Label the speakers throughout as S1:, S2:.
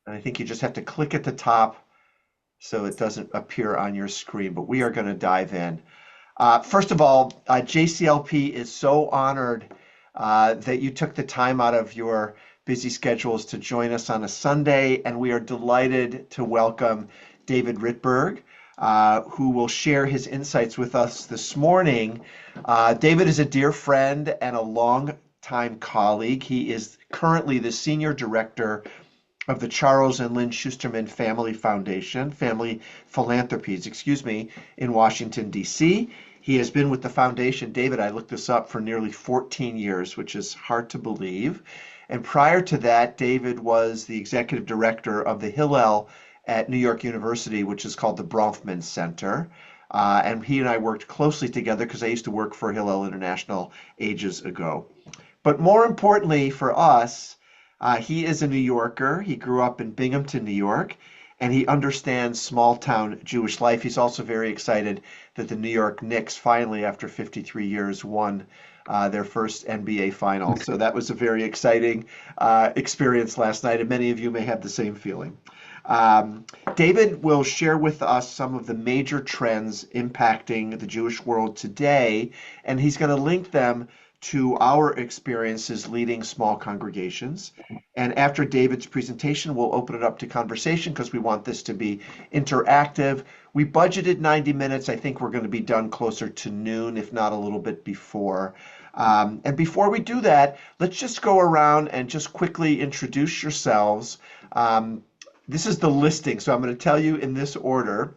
S1: And I think you just have to click at the top so it doesn't appear on your screen, but we are going to dive in. First of all, JCLP is so honored that you took the time out of your busy schedules to join us on a Sunday, and we are delighted to welcome David Rittberg, who will share his insights with us this morning. David is a dear friend and a long-time colleague. He is currently the Senior Director of the Charles and Lynn Schusterman Family Philanthropies, in Washington, D.C. He has been with the foundation, David, I looked this up, for nearly 14 years, which is hard to believe. And prior to that, David was the executive director of the Hillel at New York University, which is called the Bronfman Center. And he and I worked closely together because I used to work for Hillel International ages ago. But more importantly for us, he is a New Yorker. He grew up in Binghamton, New York, and he understands small town Jewish life. He's also very excited that the New York Knicks finally, after 53 years, won their first NBA final. So that was a very exciting experience last night, and many of you may have the same feeling. David will share with us some of the major trends impacting the Jewish world today, and he's going to link them to our experiences leading small congregations. And after David's presentation, we'll open it up to conversation because we want this to be interactive. We budgeted 90 minutes. I think we're going to be done closer to noon, if not a little bit before. And before we do that, let's just go around and just quickly introduce yourselves. This is the listing, so I'm going to tell you in this order.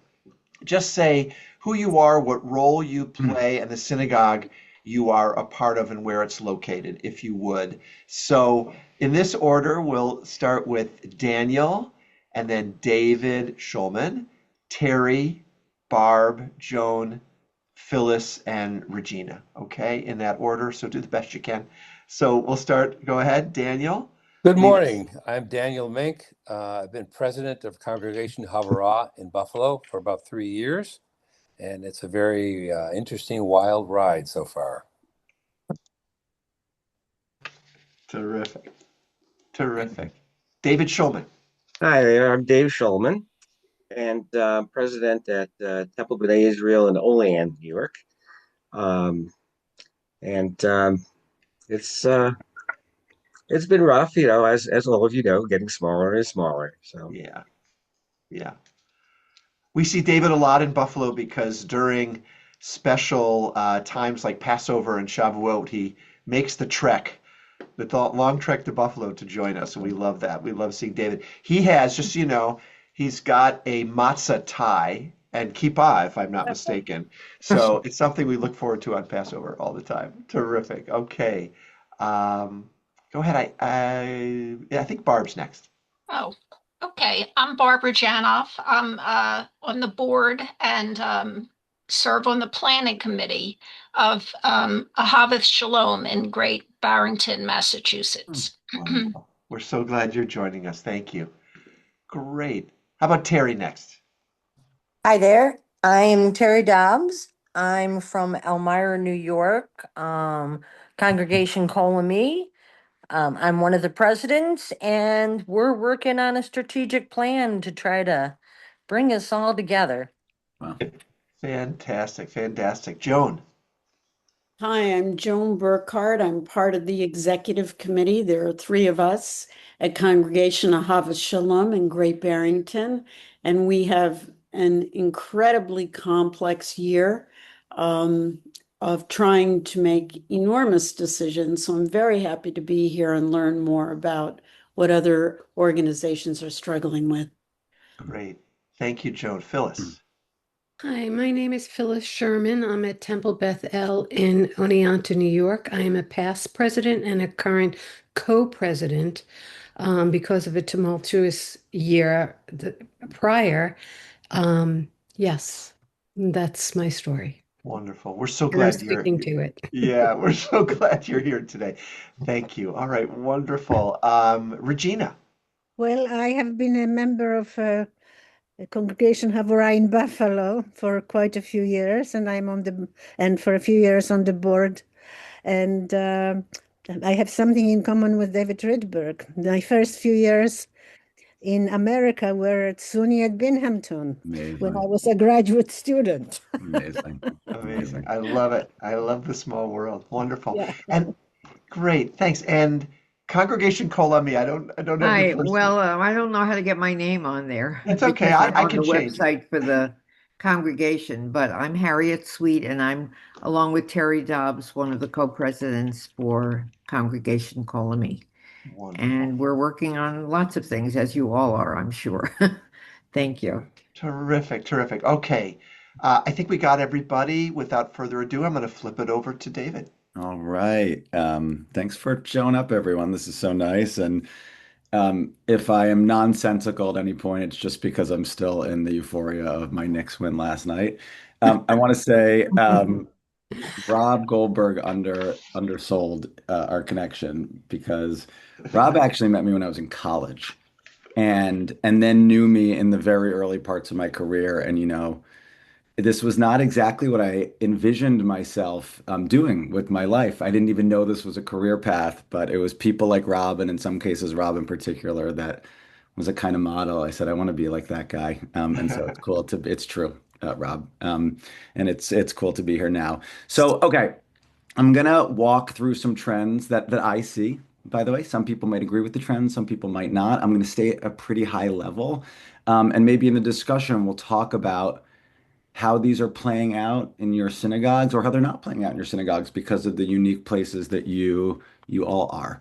S1: Just say who you are, what role you play, and the synagogue you are a part of and where it's located, if you would. So in this order, we'll start with Daniel, and then David Schulman, Terry, Barb, Joan, Phyllis, and Regina. Okay, in that order, so do the best you can. So we'll start, go ahead, Daniel.
S2: Good morning. I'm Daniel Mink. I've been president of Congregation Havarah in Buffalo for about 3 years. And it's a very interesting, wild ride so far.
S1: Terrific. Terrific. David Schulman.
S3: Hi there, I'm Dave Schulman, and president at Temple B'nai Israel in Olean, New York. It's been rough, as all of you know, getting smaller and smaller. So
S1: yeah. We see David a lot in Buffalo because during special times like Passover and Shavuot, he makes the trek, the long trek to Buffalo to join us, and we love that. We love seeing David. He has, just so you know, he's got a matzah tie and kippah, if I'm not mistaken. So it's something we look forward to on Passover all the time. Terrific. Okay. Go ahead. I think Barb's next.
S4: Oh, okay. I'm Barbara Janoff. I'm on the board and serve on the planning committee of Ahaveth Shalom in Great Barrington, Massachusetts.
S1: Wonderful. We're so glad you're joining us. Thank you. Great. How about Terry next?
S5: Hi there. I'm Terry Dobbs. I'm from Elmira, New York, Congregation Colamy. I'm one of the presidents, and we're working on a strategic plan to try to bring us all together.
S1: Wow. Fantastic, fantastic. Joan.
S6: Hi, I'm Joan Burkhardt. I'm part of the executive committee. There are 3 of us at Congregation Ahavas Shalom in Great Barrington, and we have an incredibly complex year of trying to make enormous decisions. So I'm very happy to be here and learn more about what other organizations are struggling with.
S1: Great. Thank you, Joan. Phyllis.
S7: Hi, my name is Phyllis Sherman. I'm at Temple Beth El in Oneonta, New York. I am a past president and a current co-president because of a tumultuous year prior. Yes, that's my story.
S1: Wonderful. We're so glad
S7: you're sticking to it.
S1: Yeah, we're so glad you're here today. Thank you. All right, wonderful. Regina.
S8: Well, I have been a member of a Congregation Havarah in Buffalo for quite a few years, and for a few years on the board. And I have something in common with David Rittberg. My first few years in America were at SUNY at Binghamton when I
S9: Amazing.
S8: was a graduate student.
S9: Amazing.
S1: Amazing.
S9: Amazing.
S1: I love it. I love the small world. Wonderful.
S8: Yeah.
S1: And great. Thanks. And Congregation Columbia, I don't have your
S10: Hi.
S1: first name.
S10: Well, I don't know how to get my name on there
S1: It's okay.
S10: because I'm
S1: I
S10: on
S1: can
S10: the
S1: change it.
S10: website for the congregation, but I'm Harriet Sweet, and I'm along with Terry Dobbs, one of the co-presidents for Congregation Colony.
S1: Wonderful.
S10: And we're working on lots of things, as you all are, I'm sure. Thank you.
S1: Terrific. Terrific. Okay. I think we got everybody. Without further ado, I'm going to flip it over to David.
S9: All right. Thanks for showing up, everyone. This is so nice. And if I am nonsensical at any point, it's just because I'm still in the euphoria of my Knicks win last night. I want to say Rob Goldberg undersold our connection because Rob actually met me when I was in college and then knew me in the very early parts of my career. And this was not exactly what I envisioned myself doing with my life. I didn't even know this was a career path, but it was people like Rob, and in some cases, Rob in particular, that was a kind of model. I said, I want to be like that guy. And so it's true, Rob. And it's cool to be here now. So, okay, I'm gonna walk through some trends that I see. By the way, some people might agree with the trends, some people might not. I'm gonna stay at a pretty high level. And maybe in the discussion, we'll talk about how these are playing out in your synagogues or how they're not playing out in your synagogues because of the unique places that you all are.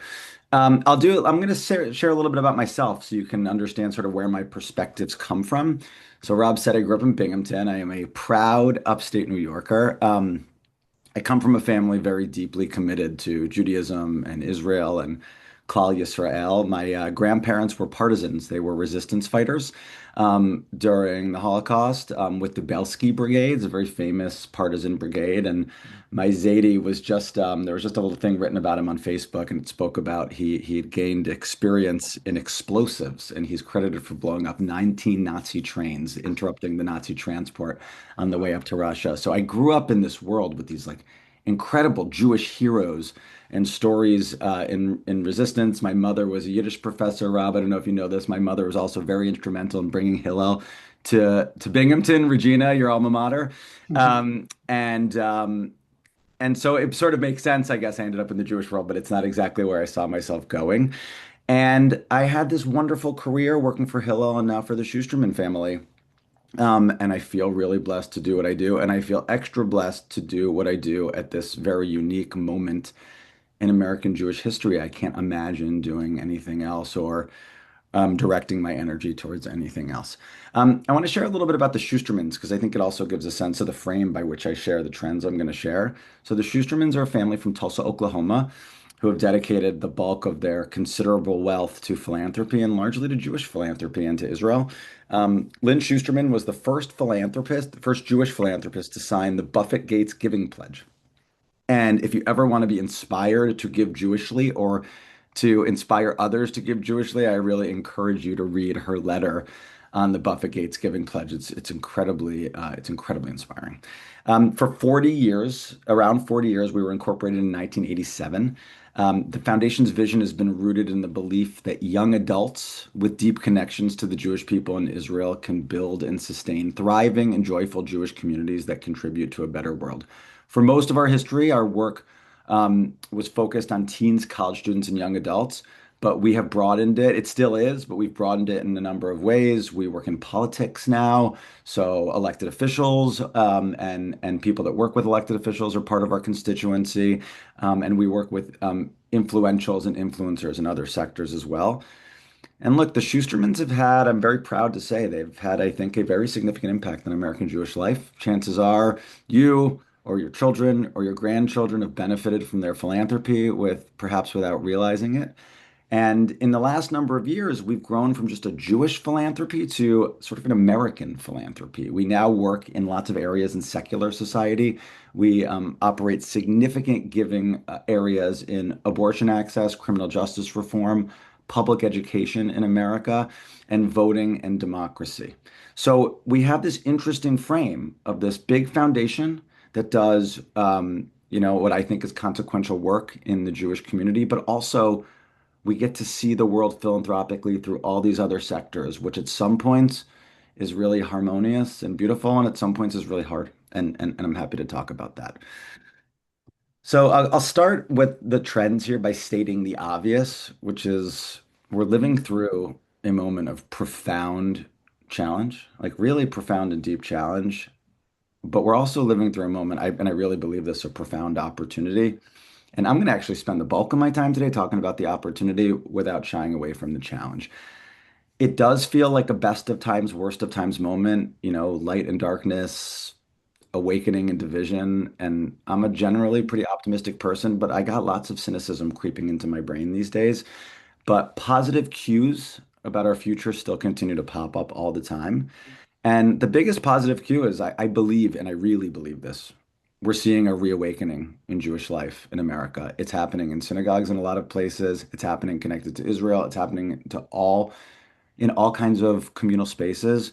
S9: I'm going to share a little bit about myself so you can understand sort of where my perspectives come from. So Rob said I grew up in Binghamton. I am a proud upstate New Yorker. I come from a family very deeply committed to Judaism and Israel and Klal Yisrael. My grandparents were partisans. They were resistance fighters during the Holocaust with the Belsky Brigades, a very famous partisan brigade. And my Zaidi was just, there was just a little thing written about him on Facebook, and it spoke about he had gained experience in explosives, and he's credited for blowing up 19 Nazi trains, interrupting the Nazi transport on the way up to Russia. So I grew up in this world with these like incredible Jewish heroes and stories in resistance. My mother was a Yiddish professor. Rob, I don't know if you know this. My mother was also very instrumental in bringing Hillel to Binghamton. Regina, your alma mater. And so it sort of makes sense. I guess I ended up in the Jewish world, but it's not exactly where I saw myself going. And I had this wonderful career working for Hillel and now for the Schusterman family. And I feel really blessed to do what I do. And I feel extra blessed to do what I do at this very unique moment in American Jewish history. I can't imagine doing anything else or directing my energy towards anything else. I want to share a little bit about the Schustermans because I think it also gives a sense of the frame by which I share the trends I'm going to share. So the Schustermans are a family from Tulsa, Oklahoma, who have dedicated the bulk of their considerable wealth to philanthropy and largely to Jewish philanthropy and to Israel. Lynn Schusterman was the first philanthropist, the first Jewish philanthropist to sign the Buffett Gates Giving Pledge. And if you ever want to be inspired to give Jewishly or to inspire others to give Jewishly, I really encourage you to read her letter on the Buffett Gates Giving Pledge. It's incredibly inspiring. For 40 years, around 40 years, we were incorporated in 1987. The foundation's vision has been rooted in the belief that young adults with deep connections to the Jewish people in Israel can build and sustain thriving and joyful Jewish communities that contribute to a better world. For most of our history, our work was focused on teens, college students, and young adults, but we have broadened it. It still is, but we've broadened it in a number of ways. We work in politics now, so elected officials and people that work with elected officials are part of our constituency, and we work with influentials and influencers in other sectors as well. And look, the Schustermans have had, I'm very proud to say, they've had, I think, a very significant impact on American Jewish life. Chances are you or your children or your grandchildren have benefited from their philanthropy perhaps without realizing it. And in the last number of years, we've grown from just a Jewish philanthropy to sort of an American philanthropy. We now work in lots of areas in secular society. We operate significant giving areas in abortion access, criminal justice reform, public education in America, and voting and democracy. So we have this interesting frame of this big foundation that does, what I think is consequential work in the Jewish community, but also we get to see the world philanthropically through all these other sectors, which at some points is really harmonious and beautiful, and at some points is really hard. And I'm happy to talk about that. So I'll start with the trends here by stating the obvious, which is we're living through a moment of profound challenge, like really profound and deep challenge. But we're also living through a moment, and I really believe this, a profound opportunity. And I'm going to actually spend the bulk of my time today talking about the opportunity without shying away from the challenge. It does feel like a best of times, worst of times moment, light and darkness, awakening and division. And I'm a generally pretty optimistic person, but I got lots of cynicism creeping into my brain these days. But positive cues about our future still continue to pop up all the time. And the biggest positive cue is I believe, and I really believe this, we're seeing a reawakening in Jewish life in America. It's happening in synagogues in a lot of places. It's happening connected to Israel. It's happening in all kinds of communal spaces.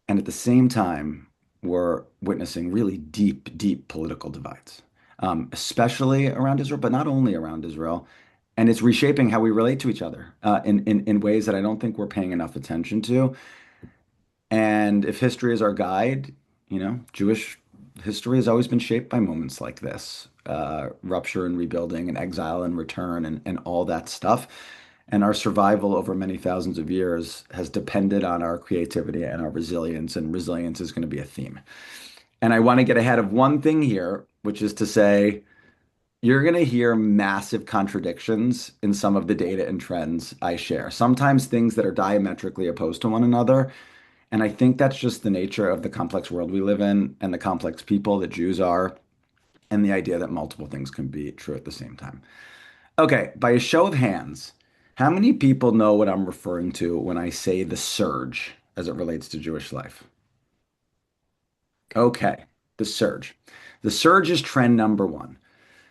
S9: And at the same time, we're witnessing really deep, deep political divides, especially around Israel, but not only around Israel. And it's reshaping how we relate to each other in ways that I don't think we're paying enough attention to. And if history is our guide, Jewish history has always been shaped by moments like this, rupture and rebuilding and exile and return and all that stuff. And our survival over many thousands of years has depended on our creativity and our resilience, and resilience is going to be a theme. And I want to get ahead of one thing here, which is to say, you're going to hear massive contradictions in some of the data and trends I share, sometimes things that are diametrically opposed to one another. And I think that's just the nature of the complex world we live in and the complex people that Jews are, and the idea that multiple things can be true at the same time. Okay, by a show of hands, how many people know what I'm referring to when I say the surge as it relates to Jewish life? Okay, the surge. The surge is trend number one.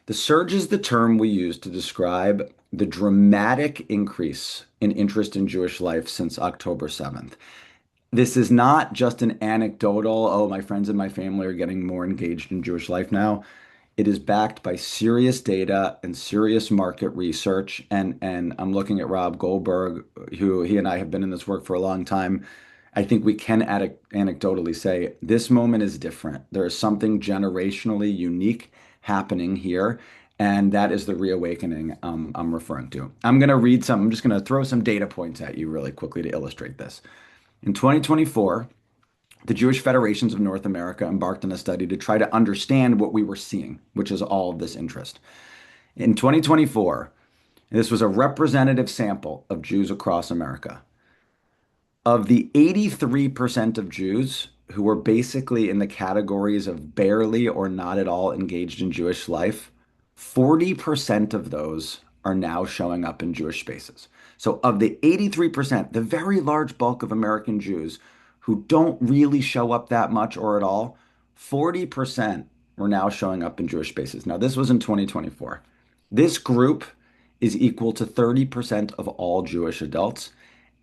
S9: The surge is the term we use to describe the dramatic increase in interest in Jewish life since October 7th. This is not just an anecdotal, oh, my friends and my family are getting more engaged in Jewish life now. It is backed by serious data and serious market research. And I'm looking at Rob Goldberg, who he and I have been in this work for a long time. I think we can anecdotally say this moment is different. There is something generationally unique happening here. And that is the reawakening I'm referring to. I'm just going to throw some data points at you really quickly to illustrate this. In 2024, the Jewish Federations of North America embarked on a study to try to understand what we were seeing, which is all of this interest. In 2024, this was a representative sample of Jews across America. Of the 83% of Jews who were basically in the categories of barely or not at all engaged in Jewish life, 40% of those are now showing up in Jewish spaces. So of the 83%, the very large bulk of American Jews who don't really show up that much or at all, 40% were now showing up in Jewish spaces. Now, this was in 2024. This group is equal to 30% of all Jewish adults,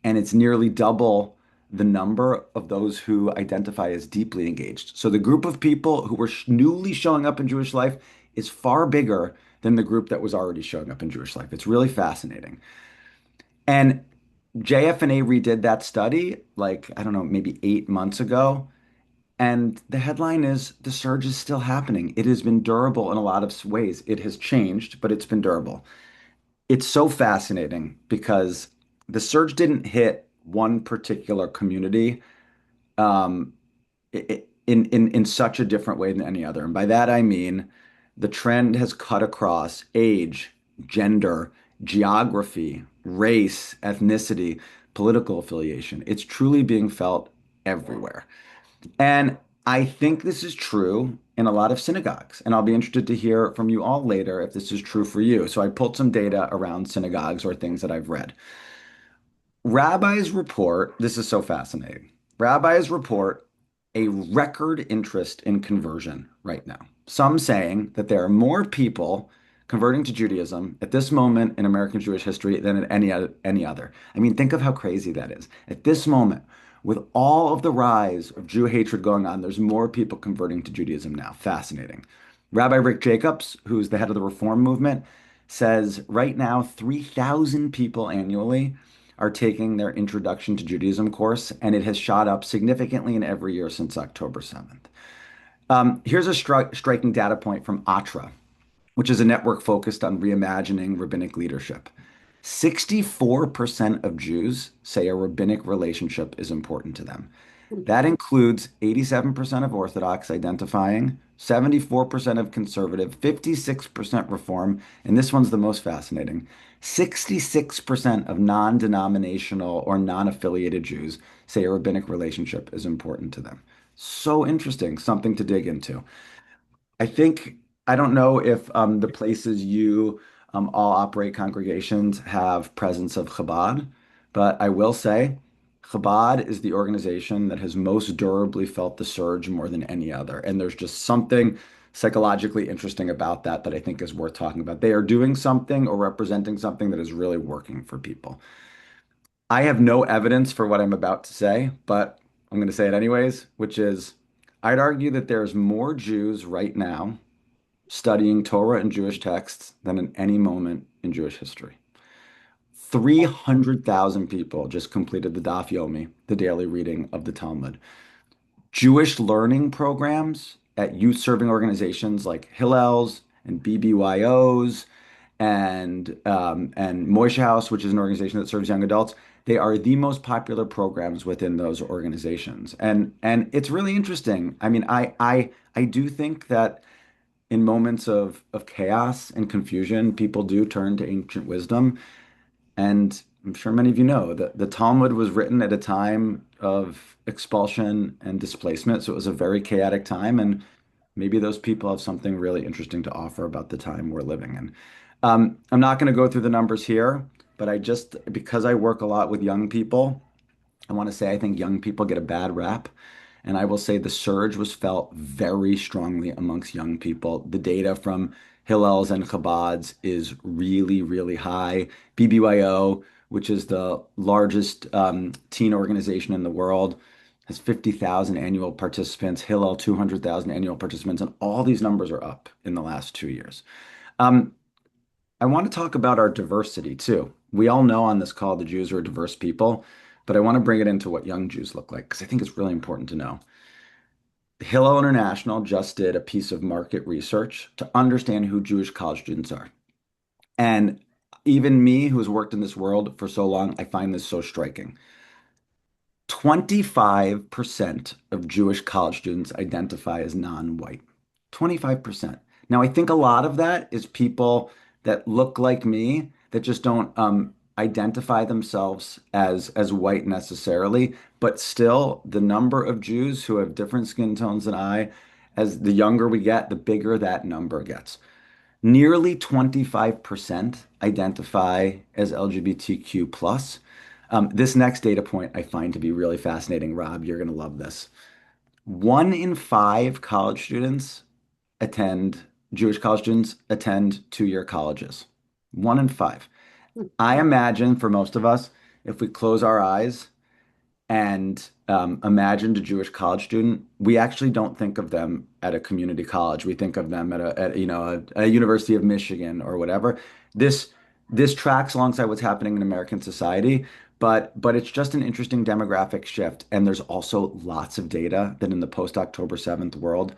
S9: and it's nearly double the number of those who identify as deeply engaged. So the group of people who were newly showing up in Jewish life is far bigger than the group that was already showing up in Jewish life. It's really fascinating. And JF&A redid that study, like, I don't know, maybe 8 months ago. And the headline is the surge is still happening. It has been durable in a lot of ways. It has changed, but it's been durable. It's so fascinating because the surge didn't hit one particular community um, in such a different way than any other. And by that, I mean the trend has cut across age, gender, geography, race, ethnicity, political affiliation. It's truly being felt everywhere. And I think this is true in a lot of synagogues. And I'll be interested to hear from you all later if this is true for you. So I pulled some data around synagogues or things that I've read. Rabbis report, this is so fascinating. Rabbis report a record interest in conversion right now. Some saying that there are more people converting to Judaism at this moment in American Jewish history than at any other. I mean, think of how crazy that is. At this moment, with all of the rise of Jew hatred going on, there's more people converting to Judaism now. Fascinating. Rabbi Rick Jacobs, who's the head of the Reform movement, says right now 3,000 people annually are taking their Introduction to Judaism course, and it has shot up significantly in every year since October 7th. Here's a striking data point from ATRA, which is a network focused on reimagining rabbinic leadership. 64% of Jews say a rabbinic relationship is important to them. That includes 87% of Orthodox identifying, 74% of conservative, 56% Reform, and this one's the most fascinating. 66% of non-denominational or non-affiliated Jews say a rabbinic relationship is important to them. So interesting, something to dig into. I think I don't know if the places you all operate congregations have presence of Chabad, but I will say Chabad is the organization that has most durably felt the surge more than any other. And there's just something psychologically interesting about that that I think is worth talking about. They are doing something or representing something that is really working for people. I have no evidence for what I'm about to say, but I'm going to say it anyways, which is I'd argue that there's more Jews right now studying Torah and Jewish texts than in any moment in Jewish history. 300,000 people just completed the Daf Yomi, the daily reading of the Talmud. Jewish learning programs at youth serving organizations like Hillel's and BBYO's and Moishe House, which is an organization that serves young adults. They are the most popular programs within those organizations, and it's really interesting. I mean, I do think that in moments of chaos and confusion, people do turn to ancient wisdom. And I'm sure many of you know that the Talmud was written at a time of expulsion and displacement. So it was a very chaotic time. And maybe those people have something really interesting to offer about the time we're living in. I'm not going to go through the numbers here, but because I work a lot with young people, I want to say I think young people get a bad rap. And I will say the surge was felt very strongly amongst young people. The data from Hillel's and Chabad's is really, really high. BBYO, which is the largest teen organization in the world, has 50,000 annual participants. Hillel, 200,000 annual participants. And all these numbers are up in the last 2 years. I want to talk about our diversity too. We all know on this call the Jews are a diverse people, but I want to bring it into what young Jews look like because I think it's really important to know. Hillel International just did a piece of market research to understand who Jewish college students are. And even me, who has worked in this world for so long, I find this so striking. 25% of Jewish college students identify as non-white. 25%. Now, I think a lot of that is people that look like me that just don't identify themselves as white necessarily, but still the number of Jews who have different skin tones than I, as the younger we get, the bigger that number gets. Nearly 25% identify as LGBTQ plus. This next data point I find to be really fascinating. Rob, you're going to love this. 1 in 5 college students Jewish college students attend two-year colleges. 1 in 5. I imagine for most of us, if we close our eyes and imagined a Jewish college student, we actually don't think of them at a community college. We think of them at a University of Michigan or whatever. This tracks alongside what's happening in American society, but it's just an interesting demographic shift. And there's also lots of data that in the post-October 7th world,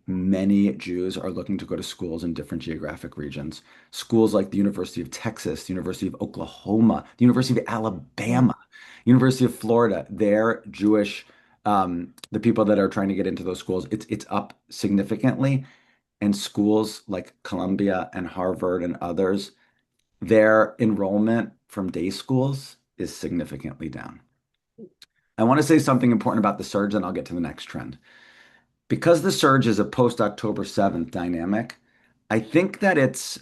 S9: many Jews are looking to go to schools in different geographic regions. Schools like the University of Texas, the University of Oklahoma, the University of Alabama, University of Florida. They're Jewish. The people that are trying to get into those schools, it's up significantly. And schools like Columbia and Harvard and others, their enrollment from day schools is significantly down. I want to say something important about the surge, and I'll get to the next trend. Because the surge is a post-October 7th dynamic, I think that it's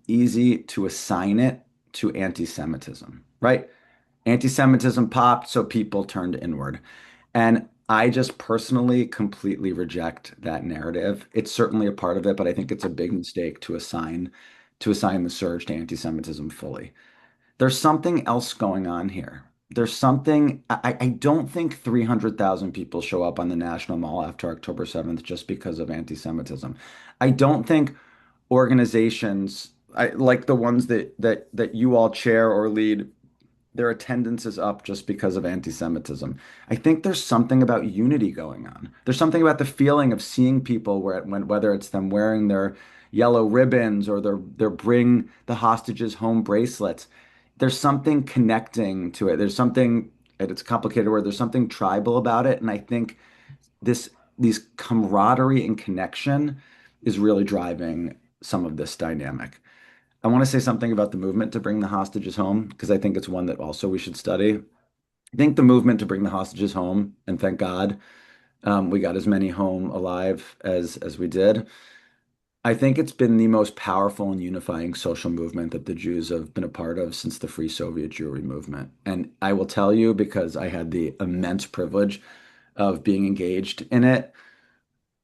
S9: easy to assign it to anti-Semitism, right? Anti-Semitism popped, so people turned inward. And I just personally completely reject that narrative. It's certainly a part of it, but I think it's a big mistake to assign the surge to anti-Semitism fully. There's something else going on here. I don't think 300,000 people show up on the National Mall after October 7th just because of anti-Semitism. I don't think organizations I like the ones that you all chair or lead, their attendance is up just because of anti-Semitism. I think there's something about unity going on. There's something about the feeling of seeing people whether it's them wearing their yellow ribbons or their bring the hostages home bracelets. There's something connecting to it. There's something, and it's a complicated word, there's something tribal about it. And I think this these camaraderie and connection is really driving some of this dynamic. I want to say something about the movement to bring the hostages home because I think it's one that also we should study. I think the movement to bring the hostages home, and thank God we got as many home alive as we did. I think it's been the most powerful and unifying social movement that the Jews have been a part of since the Free Soviet Jewry movement. And I will tell you, because I had the immense privilege of being engaged in it,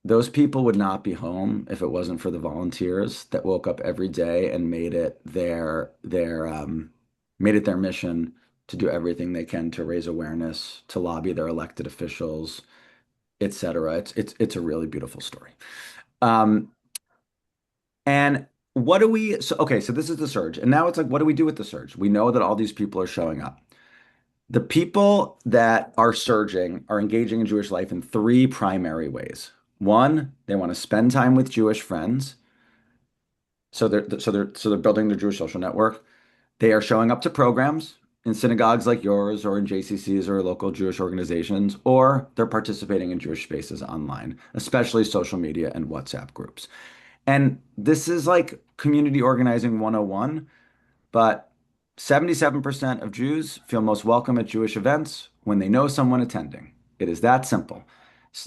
S9: those people would not be home if it wasn't for the volunteers that woke up every day and made it their mission to do everything they can to raise awareness, to lobby their elected officials, etc. It's a really beautiful story. Um, and what do we so okay, so this is the surge. And now it's like, what do we do with the surge? We know that all these people are showing up. The people that are surging are engaging in Jewish life in three primary ways. One, they want to spend time with Jewish friends. So they're building their Jewish social network. They are showing up to programs in synagogues like yours or in JCCs or local Jewish organizations, or they're participating in Jewish spaces online, especially social media and WhatsApp groups. And this is like community organizing 101. But 77% of Jews feel most welcome at Jewish events when they know someone attending. It is that simple.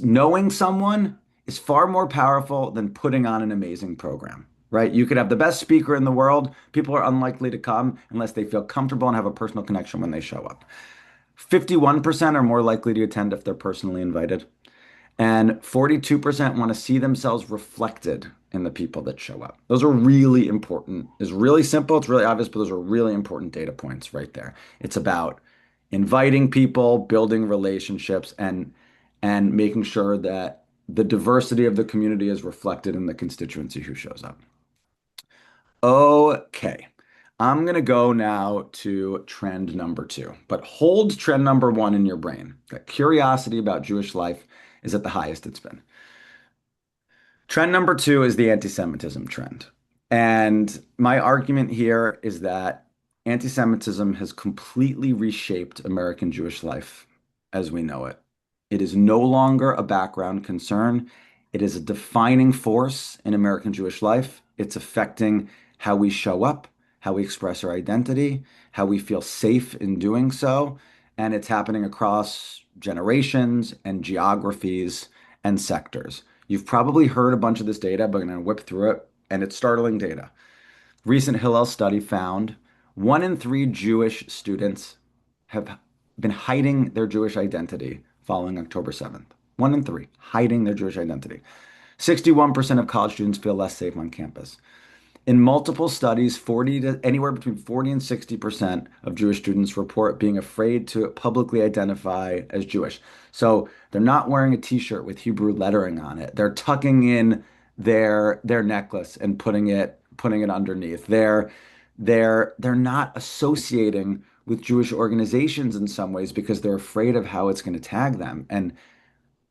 S9: Knowing someone is far more powerful than putting on an amazing program, right? You could have the best speaker in the world. People are unlikely to come unless they feel comfortable and have a personal connection when they show up. 51% are more likely to attend if they're personally invited. And 42% want to see themselves reflected in the people that show up. Those are really important. It's really simple, it's really obvious, but those are really important data points right there. It's about inviting people, building relationships, and making sure that the diversity of the community is reflected in the constituency who shows up. Okay. I'm going to go now to trend number two, but hold trend number one in your brain. That curiosity about Jewish life is at the highest it's been. Trend number two is the anti-Semitism trend. And my argument here is that anti-Semitism has completely reshaped American Jewish life as we know it. It is no longer a background concern. It is a defining force in American Jewish life. It's affecting how we show up, how we express our identity, how we feel safe in doing so. And it's happening across generations and geographies and sectors. You've probably heard a bunch of this data, but I'm going to whip through it, and it's startling data. Recent Hillel study found 1 in 3 Jewish students have been hiding their Jewish identity following October 7th. 1 in 3 hiding their Jewish identity. 61% of college students feel less safe on campus. In multiple studies, anywhere between 40 and 60% of Jewish students report being afraid to publicly identify as Jewish. So they're not wearing a t-shirt with Hebrew lettering on it. They're tucking in their necklace and putting it underneath. They're not associating with Jewish organizations in some ways because they're afraid of how it's going to tag them. And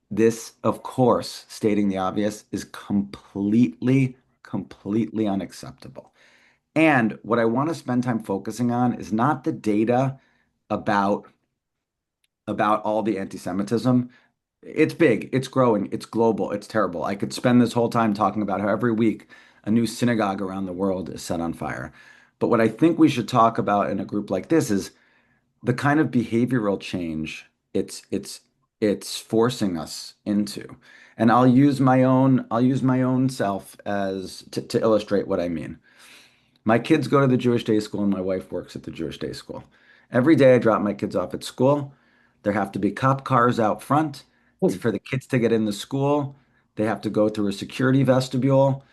S9: this, of course, stating the obvious, is completely unacceptable. And what I want to spend time focusing on is not the data about all the anti-Semitism. It's big, it's growing, it's global, it's terrible. I could spend this whole time talking about how every week a new synagogue around the world is set on fire. But what I think we should talk about in a group like this is the kind of behavioral change it's forcing us into. And I'll use my own self as to illustrate what I mean. My kids go to the Jewish day school and my wife works at the Jewish day school. Every day I drop my kids off at school. There have to be cop cars out front. For the kids to get in the school, they have to go through a security vestibule.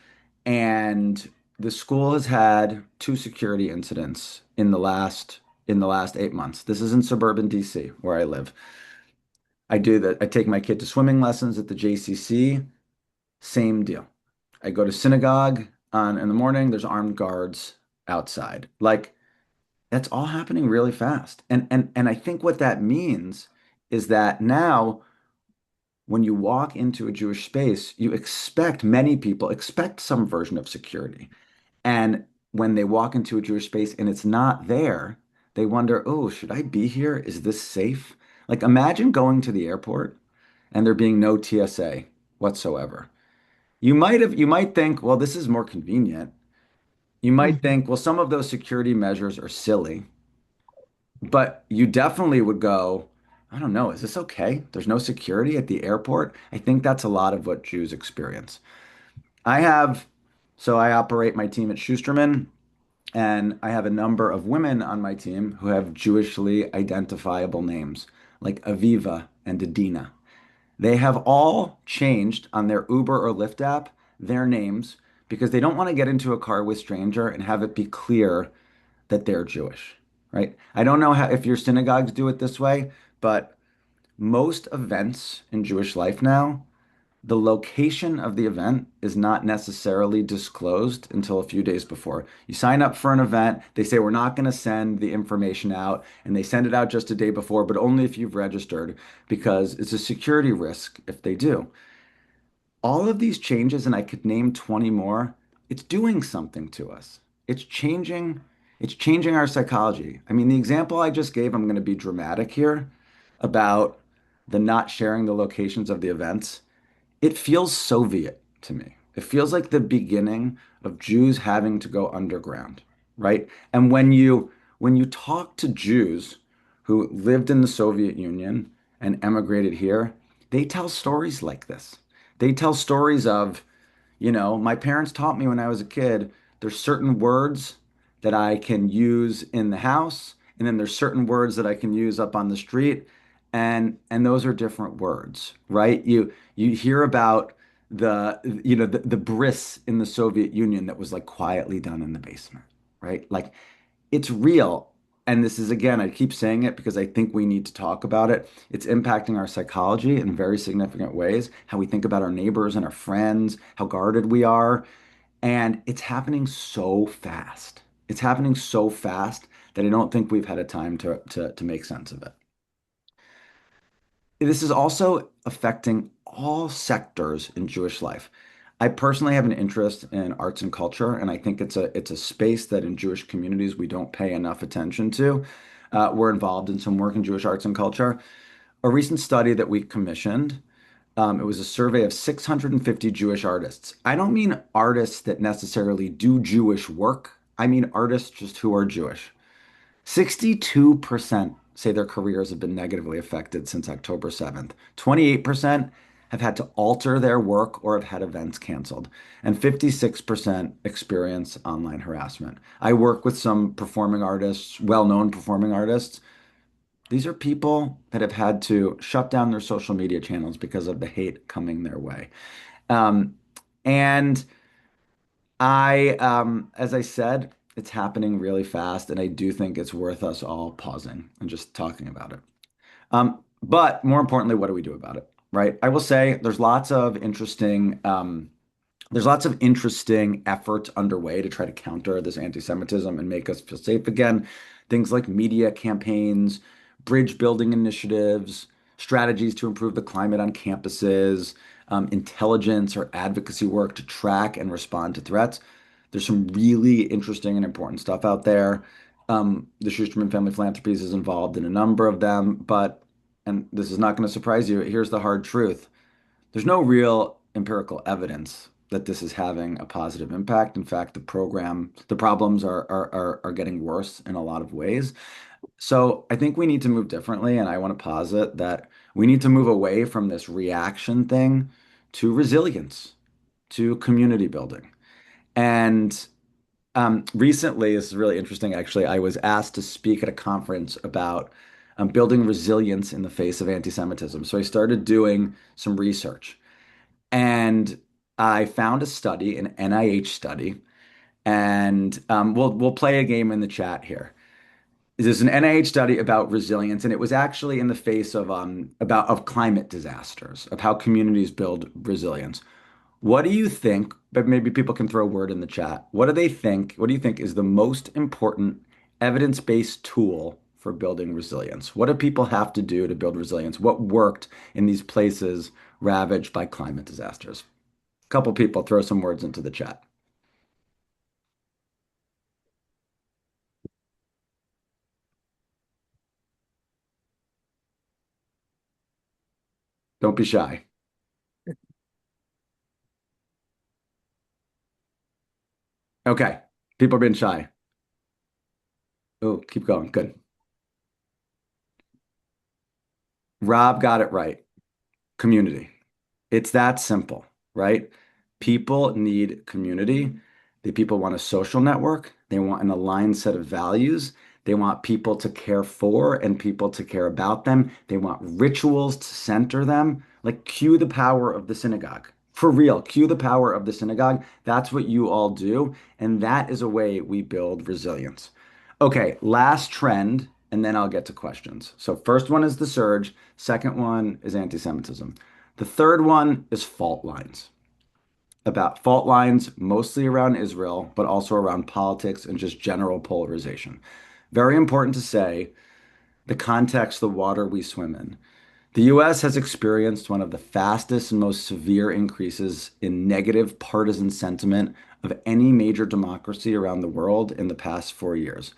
S9: And the school has had 2 security incidents in the last 8 months. This is in suburban DC where I live. I do that. I take my kid to swimming lessons at the JCC. Same deal. I go to synagogue on in the morning, there's armed guards outside. Like that's all happening really fast. And I think what that means is that now when you walk into a Jewish space, you expect many people expect some version of security. And when they walk into a Jewish space and it's not there, they wonder, oh, should I be here? Is this safe? Like imagine going to the airport and there being no TSA whatsoever. You might think, well, this is more convenient. You might
S8: Mhm.
S9: think, well, some of those security measures are silly, but you definitely would go, I don't know, is this okay? There's no security at the airport. I think that's a lot of what Jews experience. I have, so I operate my team at Schusterman, and I have a number of women on my team who have Jewishly identifiable names, like Aviva and Adina. They have all changed on their Uber or Lyft app their names because they don't want to get into a car with stranger and have it be clear that they're Jewish, right? I don't know how if your synagogues do it this way, but most events in Jewish life now, the location of the event is not necessarily disclosed until a few days before. You sign up for an event, they say we're not going to send the information out, and they send it out just a day before, but only if you've registered because it's a security risk if they do. All of these changes, and I could name 20 more, it's doing something to us. It's changing our psychology. I mean, the example I just gave, I'm going to be dramatic here about the not sharing the locations of the events. It feels Soviet to me. It feels like the beginning of Jews having to go underground, right? And when you talk to Jews who lived in the Soviet Union and emigrated here, they tell stories like this. They tell stories of, my parents taught me when I was a kid, there's certain words that I can use in the house, and then there's certain words that I can use up on the street, and those are different words, right? You hear about the bris in the Soviet Union that was like quietly done in the basement, right? Like it's real. And this is again, I keep saying it because I think we need to talk about it. It's impacting our psychology in very significant ways, how we think about our neighbors and our friends, how guarded we are. And it's happening so fast. It's happening so fast that I don't think we've had a time to make sense of it. This is also affecting all sectors in Jewish life. I personally have an interest in arts and culture, and I think it's a space that in Jewish communities we don't pay enough attention to. We're involved in some work in Jewish arts and culture. A recent study that we commissioned, it was a survey of 650 Jewish artists. I don't mean artists that necessarily do Jewish work. I mean artists just who are Jewish. 62% say their careers have been negatively affected since October 7th. 28% have had to alter their work or have had events canceled. And 56% experience online harassment. I work with some performing artists, well-known performing artists. These are people that have had to shut down their social media channels because of the hate coming their way. Um, and as I said, it's happening really fast, and I do think it's worth us all pausing and just talking about it. But more importantly, what do we do about it, right? I will say there's lots of interesting efforts underway to try to counter this anti-Semitism and make us feel safe again. Things like media campaigns, bridge building initiatives, strategies to improve the climate on campuses, intelligence or advocacy work to track and respond to threats. There's some really interesting and important stuff out there. The Schusterman Family Philanthropies is involved in a number of them, but, and this is not going to surprise you, here's the hard truth. There's no real empirical evidence that this is having a positive impact. In fact, the problems are getting worse in a lot of ways. So I think we need to move differently, and I want to posit that we need to move away from this reaction thing to resilience, to community building. And recently, this is really interesting, actually, I was asked to speak at a conference about building resilience in the face of anti-Semitism. So I started doing some research. And I found a study, an NIH study, and we'll play a game in the chat here. There's an NIH study about resilience, and it was actually in the face of climate disasters, of how communities build resilience. What do you think, but maybe people can throw a word in the chat. What do they think? What do you think is the most important evidence-based tool for building resilience? What do people have to do to build resilience? What worked in these places ravaged by climate disasters? A couple people throw some words into the chat. Don't be shy. Okay. People are being shy. Oh, keep going. Good. Rob got it right. Community. It's that simple, right? People need community. The people want a social network. They want an aligned set of values. They want people to care for and people to care about them. They want rituals to center them. Like, cue the power of the synagogue. For real, cue the power of the synagogue. That's what you all do. And that is a way we build resilience. Okay, last trend, and then I'll get to questions. So, first one is the surge. Second one is anti-Semitism. The third one is fault lines. About fault lines, mostly around Israel, but also around politics and just general polarization. Very important to say the context, the water we swim in. The US has experienced one of the fastest and most severe increases in negative partisan sentiment of any major democracy around the world in the past 4 years.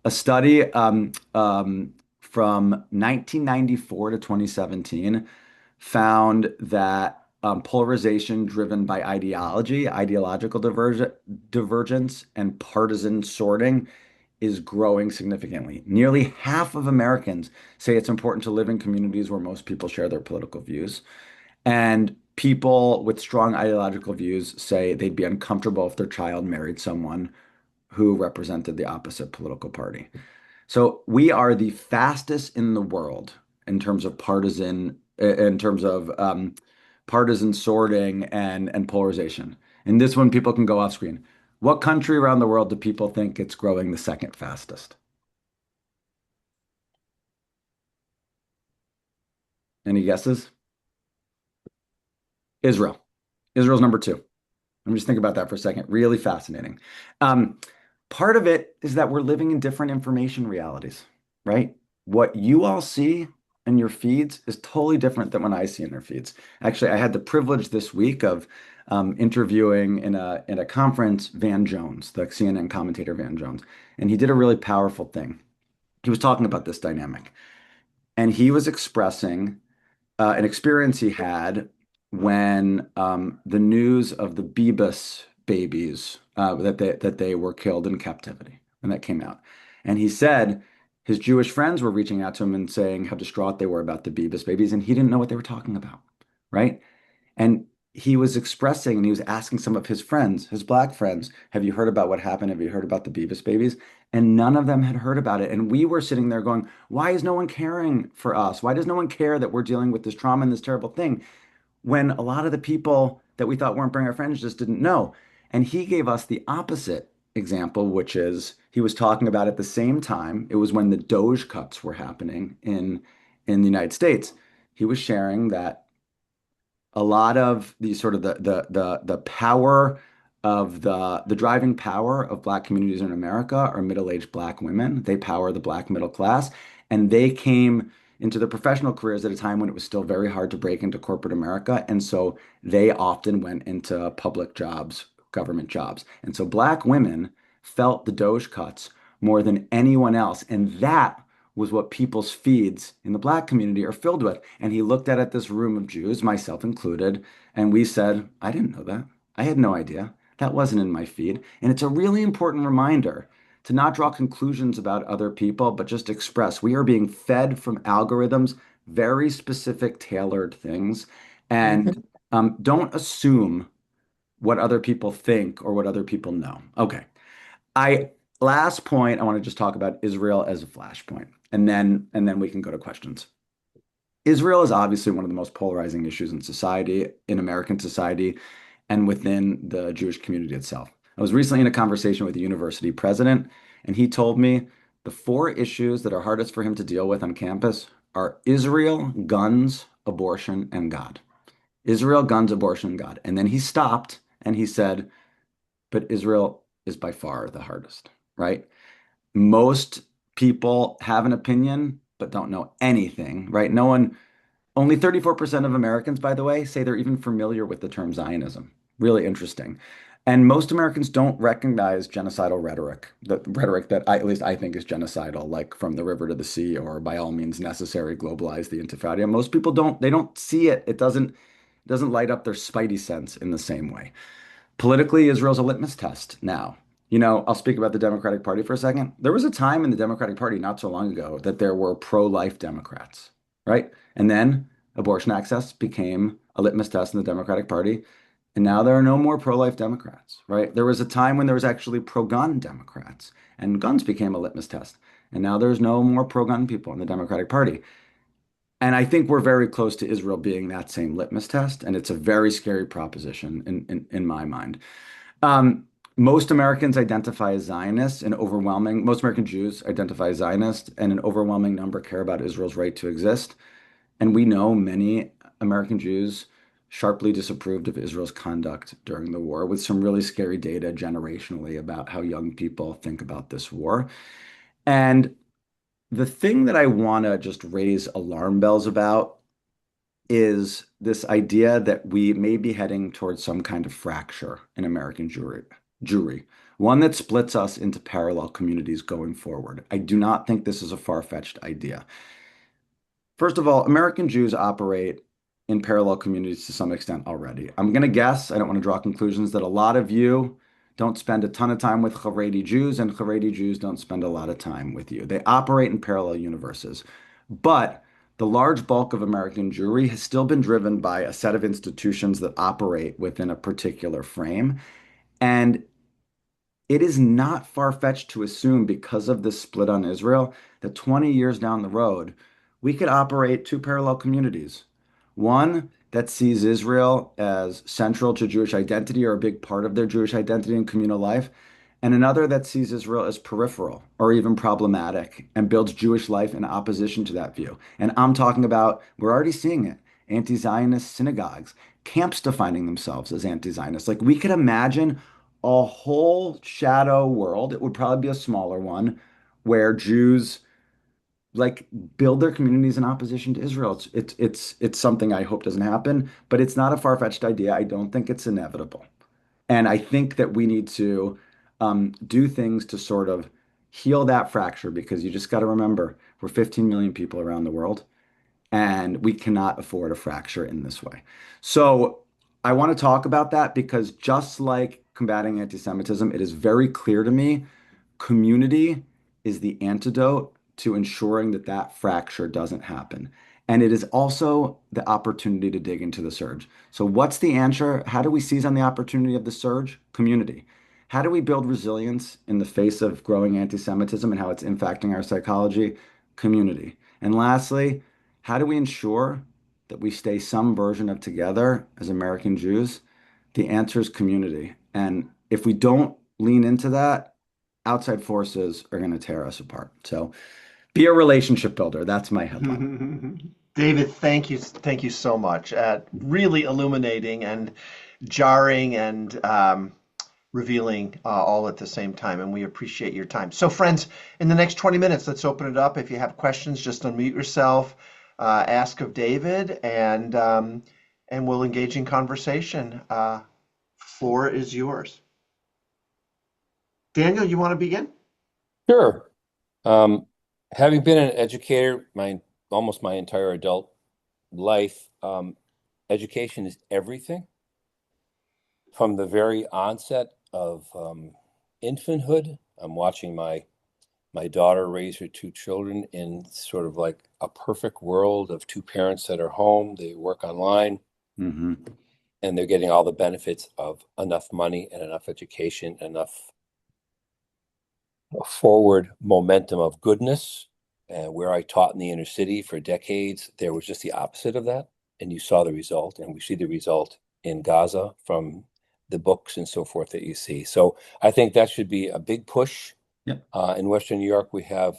S9: A study from 1994 to 2017 found that polarization driven by ideology, ideological divergence, and partisan sorting is growing significantly. Nearly half of Americans say it's important to live in communities where most people share their political views. And people with strong ideological views say they'd be uncomfortable if their child married someone who represented the opposite political party. So we are the fastest in the world in terms of partisan sorting and polarization. And this one, people can go off screen. What country around the world do people think it's growing the second fastest? Any guesses? Israel. Israel's number two. Let me just think about that for a second. Really fascinating. Um, Part of it is that we're living in different information realities, right? What you all see in your feeds is totally different than what I see in their feeds. Actually, I had the privilege this week of interviewing in a conference Van Jones, the CNN commentator Van Jones, and he did a really powerful thing. He was talking about this dynamic, and he was expressing an experience he had when the news of the Bebus babies that they were killed in captivity when that came out, and he said his Jewish friends were reaching out to him and saying how distraught they were about the Bebus babies, and he didn't know what they were talking about, right? And he was expressing and he was asking some of his friends, his black friends, have you heard about what happened? Have you heard about the Beavis babies? And none of them had heard about it. And we were sitting there going, why is no one caring for us? Why does no one care that we're dealing with this trauma and this terrible thing? When a lot of the people that we thought weren't bringing our friends just didn't know. And he gave us the opposite example, which is he was talking about at the same time, it was when the Doge cuts were happening in the United States. He was sharing that a lot of the sort of the power of the driving power of Black communities in America are middle-aged Black women. They power the Black middle class, and they came into their professional careers at a time when it was still very hard to break into corporate America, and so they often went into public jobs, government jobs, and so Black women felt the Doge cuts more than anyone else, and that was what people's feeds in the Black community are filled with. And he looked at this room of Jews, myself included, and we said, I didn't know that. I had no idea. That wasn't in my feed. And it's a really important reminder to not draw conclusions about other people, but just express. We are being fed from algorithms, very specific, tailored things. And don't assume what other people think or what other people know. Okay. I Last point, I want to just talk about Israel as a flashpoint, and then we can go to questions. Israel is obviously one of the most polarizing issues in society, in American society, and within the Jewish community itself. I was recently in a conversation with a university president, and he told me the four issues that are hardest for him to deal with on campus are Israel, guns, abortion, and God. Israel, guns, abortion, God. And then he stopped and he said, but Israel is by far the hardest, right? Most people have an opinion, but don't know anything, right? No one, only 34% of Americans, by the way, say they're even familiar with the term Zionism. Really interesting. And most Americans don't recognize genocidal rhetoric, the rhetoric that at least I think is genocidal, like from the river to the sea, or by all means necessary, globalize the intifada. Most people don't, they don't see it. It doesn't light up their spidey sense in the same way. Politically, Israel's a litmus test now. I'll speak about the Democratic Party for a second. There was a time in the Democratic Party not so long ago that there were pro-life Democrats, right? And then abortion access became a litmus test in the Democratic Party. And now there are no more pro-life Democrats, right? There was a time when there was actually pro-gun Democrats, and guns became a litmus test. And now there's no more pro-gun people in the Democratic Party. And I think we're very close to Israel being that same litmus test, and it's a very scary proposition in my mind. Um, most Americans identify as Zionists, most American Jews identify as Zionists, and an overwhelming number care about Israel's right to exist. And we know many American Jews sharply disapproved of Israel's conduct during the war, with some really scary data generationally about how young people think about this war. And the thing that I want to just raise alarm bells about is this idea that we may be heading towards some kind of fracture in American Jewry, one that splits us into parallel communities going forward. I do not think this is a far-fetched idea. First of all, American Jews operate in parallel communities to some extent already. I'm going to guess, I don't want to draw conclusions, that a lot of you don't spend a ton of time with Haredi Jews, and Haredi Jews don't spend a lot of time with you. They operate in parallel universes. But the large bulk of American Jewry has still been driven by a set of institutions that operate within a particular frame. And it is not far-fetched to assume, because of this split on Israel, that 20 years down the road, we could operate two parallel communities. One that sees Israel as central to Jewish identity or a big part of their Jewish identity and communal life, and another that sees Israel as peripheral or even problematic and builds Jewish life in opposition to that view. And I'm talking about, we're already seeing it, anti-Zionist synagogues, camps defining themselves as anti-Zionist. Like, we could imagine a whole shadow world. It would probably be a smaller one, where Jews like build their communities in opposition to Israel. It's something I hope doesn't happen, but it's not a far-fetched idea. I don't think it's inevitable. And I think that we need to do things to sort of heal that fracture, because you just got to remember, we're 15 million people around the world, and we cannot afford a fracture in this way. So I want to talk about that, because just like combating anti-Semitism, it is very clear to me community is the antidote to ensuring that that fracture doesn't happen. And it is also the opportunity to dig into the surge. So what's the answer? How do we seize on the opportunity of the surge? Community. How do we build resilience in the face of growing anti-Semitism and how it's impacting our psychology? Community. And lastly, how do we ensure that we stay some version of together as American Jews? The answer is community. And if we don't lean into that, outside forces are going to tear us apart. So be a relationship builder. That's my headline.
S1: David, thank you so much. Really illuminating and jarring and revealing all at the same time, and we appreciate your time. So, friends, in the next 20 minutes, let's open it up. If you have questions, just unmute yourself, ask of David, and we'll engage in conversation. Floor is yours. Daniel, you want to begin?
S2: Sure. Having been an educator almost my entire adult life, education is everything. From the very onset of infanthood, I'm watching my daughter raise her two children in sort of like a perfect world of two parents that are home. They work online,
S9: Mm-hmm.
S2: and they're getting all the benefits of enough money and enough education, enough forward momentum of goodness. And where I taught in the inner city for decades, there was just the opposite of that. And you saw the result, and we see the result in Gaza from the books and so forth that you see. So I think that should be a big push.
S9: Yep.
S2: In Western New York, we have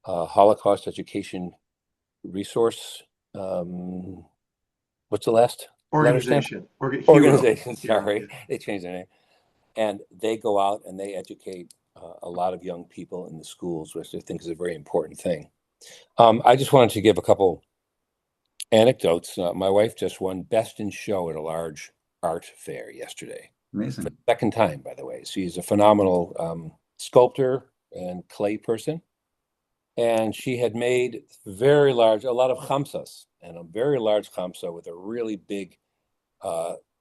S2: Holocaust education resource what's the last letter stand?
S1: Organization. Hero.
S2: Organization,
S1: Hero.
S2: sorry. They changed their name. And they go out and they educate a lot of young people in the schools, which I think is a very important thing. I just wanted to give a couple anecdotes. My wife just won Best in Show at a large art fair yesterday.
S9: Amazing.
S2: For the second time, by the way. She's a phenomenal sculptor and clay person. And she had made a lot of khamsas, and a very large khamsa with a really big,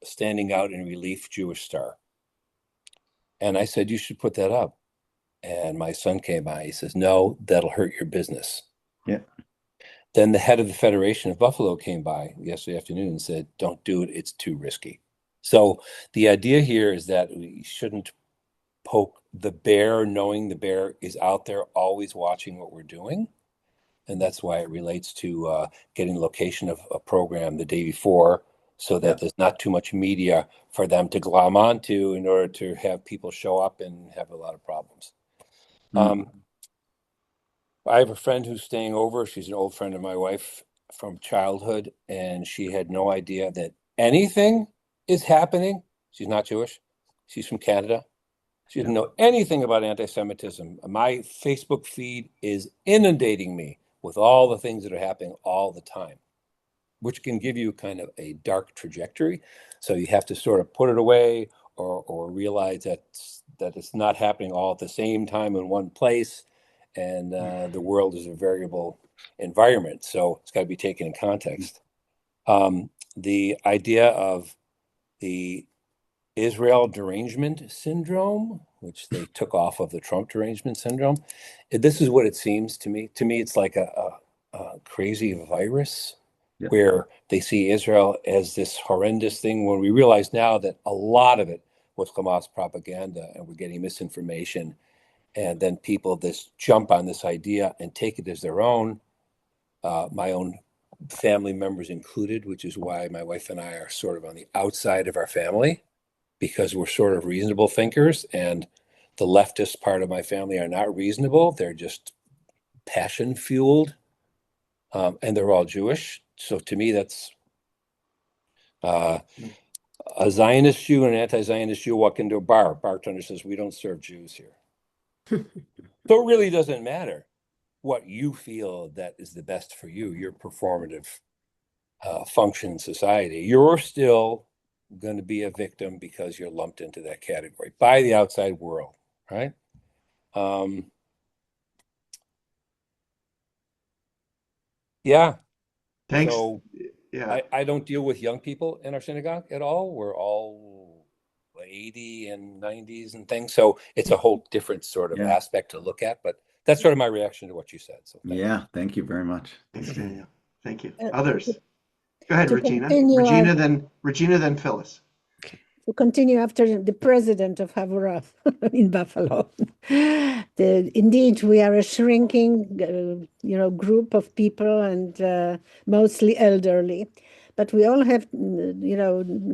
S2: standing out in relief Jewish star. And I said, you should put that up. And my son came by. He says, no, that'll hurt your business.
S9: Yeah.
S2: Then the head of the Federation of Buffalo came by yesterday afternoon and said, don't do it. It's too risky. So the idea here is that we shouldn't poke the bear, knowing the bear is out there always watching what we're doing. And that's why it relates to getting location of a program the day before, so that there's not too much media for them to glom onto in order to have people show up and have a lot of problems. I have a friend who's staying over. She's an old friend of my wife from childhood, and she had no idea that anything is happening. She's not Jewish. She's from Canada. She didn't know anything about anti-Semitism. My Facebook feed is inundating me with all the things that are happening all the time, which can give you kind of a dark trajectory. So you have to sort of put it away or realize that it's not happening all at the same time in one place. And the world is a variable environment. So it's got to be taken in context. The idea of the Israel derangement syndrome, which they took off of the Trump derangement syndrome. This is what it seems to me. To me, it's like a crazy virus where they see Israel as this horrendous thing, when we realize now that a lot of it was Hamas propaganda and we're getting misinformation. And then people just jump on this idea and take it as their own, my own family members included, which is why my wife and I are sort of on the outside of our family, because we're sort of reasonable thinkers, and the leftist part of my family are not reasonable. They're just passion fueled, and they're all Jewish. So to me, that's a Zionist Jew and an anti-Zionist Jew walk into a bar. Bartender says, we don't serve Jews here. So it really doesn't matter what you feel that is the best for you, your performative function in society. You're still going to be a victim because you're lumped into that category by the outside world, right? Yeah.
S1: Thanks.
S2: So
S1: Yeah.
S2: I don't deal with young people in our synagogue at all. We're all 80 and 90s and things. So it's a whole different sort of aspect to look at. But that's sort of my reaction to what you said. So
S9: thank you very much.
S1: Thanks, Daniel. Thank you. Others? Go ahead,
S8: to
S1: Regina.
S8: continue,
S1: Regina, then Phyllis.
S8: To continue after the president of Havurah in Buffalo. Indeed, we are a shrinking, group of people, and mostly elderly. But we all have,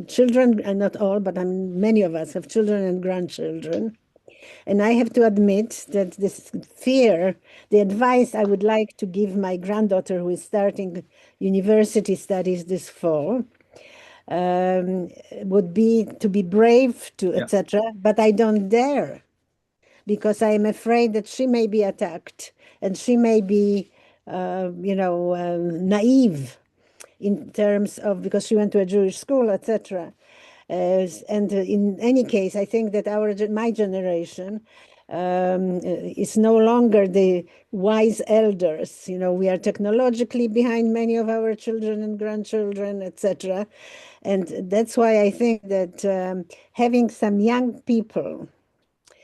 S8: children, and not all, but many of us have children and grandchildren. And I have to admit that this fear, the advice I would like to give my granddaughter, who is starting university studies this fall, would be to be brave, etc. But I don't dare, because I am afraid that she may be attacked, and she may be, naive in terms of, because she went to a Jewish school, etc. And in any case, I think that my generation is no longer the wise elders. We are technologically behind many of our children and grandchildren, etc. And that's why I think that having some young people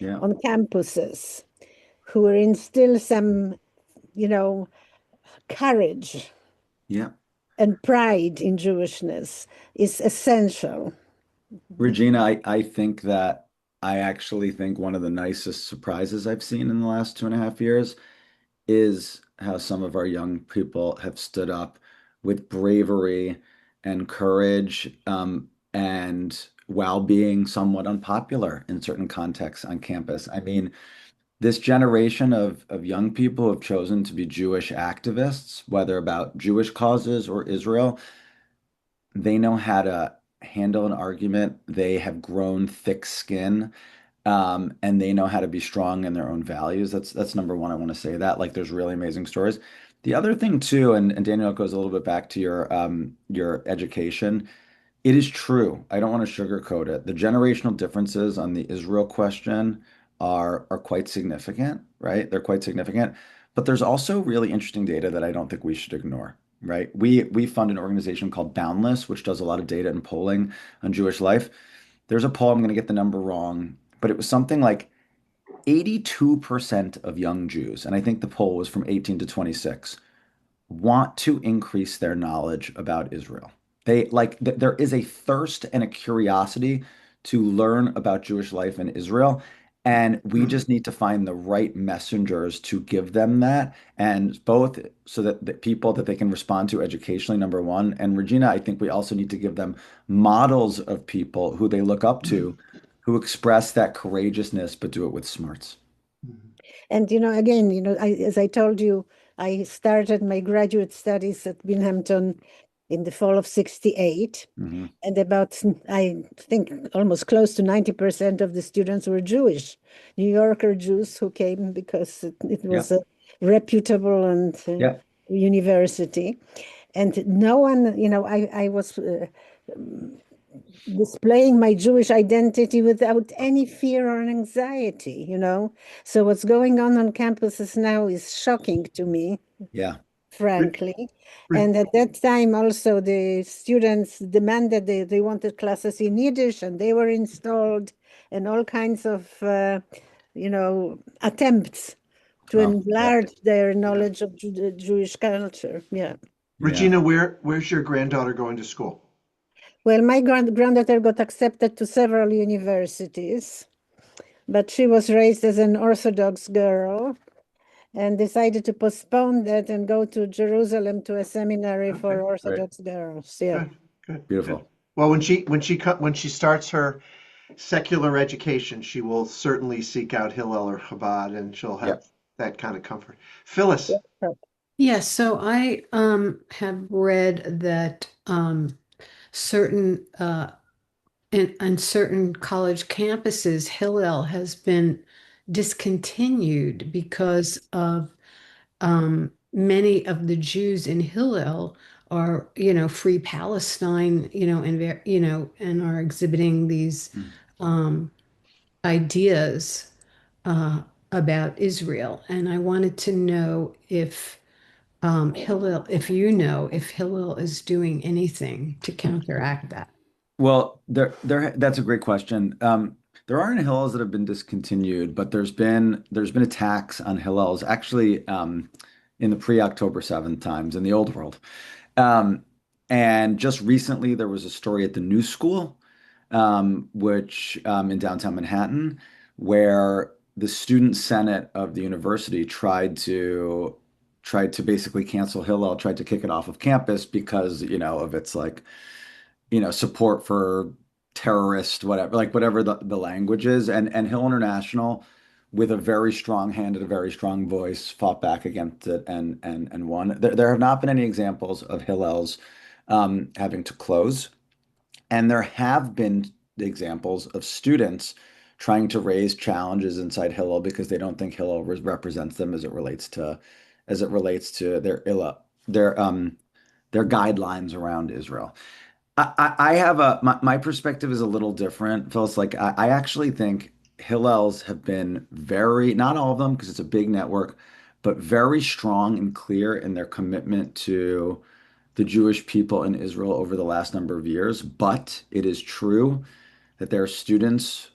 S8: on campuses who will instill some, courage and pride in Jewishness is essential.
S9: Regina, I think that I actually think one of the nicest surprises I've seen in the last 2.5 years is how some of our young people have stood up with bravery and courage, and while being somewhat unpopular in certain contexts on campus. I mean, this generation of young people who have chosen to be Jewish activists, whether about Jewish causes or Israel, They know how to handle an argument. They have grown thick skin, and they know how to be strong in their own values. That's number one. I want to say that. Like, there's really amazing stories. The other thing too, and Daniel, it goes a little bit back to your education. It is true. I don't want to sugarcoat it. The generational differences on the Israel question are quite significant, right? They're quite significant. But there's also really interesting data that I don't think we should ignore, right? We fund an organization called Boundless, which does a lot of data and polling on Jewish life. There's a poll, I'm going to get the number wrong, but it was something like 82% of young Jews, and I think the poll was from 18 to 26, want to increase their knowledge about Israel. They like there is a thirst and a curiosity to learn about Jewish life in Israel. And we just need to find the right messengers to give them that, and both so that the people that they can respond to educationally, number one. And Regina, I think we also need to give them models of people who they look up to, who express that courageousness, but do it with smarts.
S8: And again, as I told you, I started my graduate studies at Binghamton in the fall of '68,
S9: Hmm.
S8: and about, I think, almost close to 90% of the students were Jewish, New Yorker Jews who came because it
S9: Yeah.
S8: was a reputable and
S9: Yeah.
S8: university. And no one, I was displaying my Jewish identity without any fear or anxiety. So what's going on campuses now is shocking to me,
S9: Yeah.
S1: Ri-
S8: frankly.
S1: Ri-
S8: And at that time, also, the students demanded they wanted classes in Yiddish, and they were installed, and all kinds of, attempts to
S9: Well, yeah.
S8: enlarge their
S1: Yeah.
S8: knowledge of Jewish culture. Yeah.
S9: Yeah.
S1: Regina, where's your granddaughter going to school?
S8: Well, my granddaughter got accepted to several universities, but she was raised as an Orthodox girl and decided to postpone that and go to Jerusalem to a seminary for
S1: Okay,
S9: Right.
S8: Orthodox girls. Yeah.
S1: good.
S9: Beautiful.
S1: Well, when she starts her secular education, she will certainly seek out Hillel or Chabad, and she'll
S9: Yeah.
S1: have that kind of comfort. Phyllis.
S7: Yes, so I have read that certain on certain college campuses, Hillel has been discontinued because of many of the Jews in Hillel are, free Palestine, and are exhibiting these
S9: Mm.
S7: um, ideas about Israel. And I wanted to know if if Hillel is doing anything to counteract that.
S9: Well, that's a great question. There aren't Hillels that have been discontinued, but there's been attacks on Hillels actually in the pre-October 7th times in the old world. Um, and just recently there was a story at the New School, which in downtown Manhattan, where the student senate of the university tried to basically cancel Hillel, tried to kick it off of campus because, of its like support for terrorist, whatever, like whatever the language is. And Hill International, with a very strong hand and a very strong voice, fought back against it and won. There have not been any examples of Hillels having to close. And there have been examples of students trying to raise challenges inside Hillel because they don't think Hillel represents them as it relates to their guidelines around Israel. I have my perspective is a little different. Feels like I actually think Hillels have been very, not all of them because it's a big network, but very strong and clear in their commitment to the Jewish people in Israel over the last number of years. But it is true that there are students,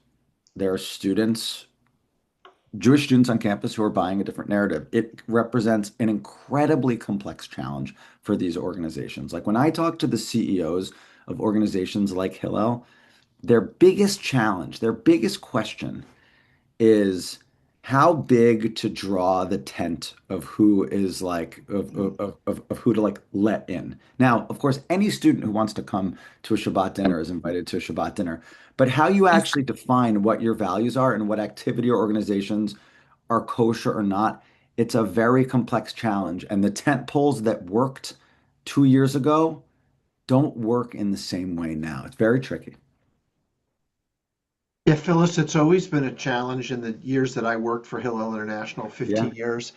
S9: Jewish students on campus who are buying a different narrative. It represents an incredibly complex challenge for these organizations. Like when I talk to the CEOs of organizations like Hillel, their biggest challenge, their biggest question is how big to draw the tent of who is like of who to like let in. Now, of course, any student who wants to come to a Shabbat dinner is invited to a Shabbat dinner, but how you actually define what your values are and what activity or organizations are kosher or not, it's a very complex challenge. And the tent poles that worked 2 years ago don't work in the same way now. It's very tricky.
S1: Yeah, Phyllis, it's always been a challenge in the years that I worked for Hillel International,
S9: Yeah.
S1: 15 years.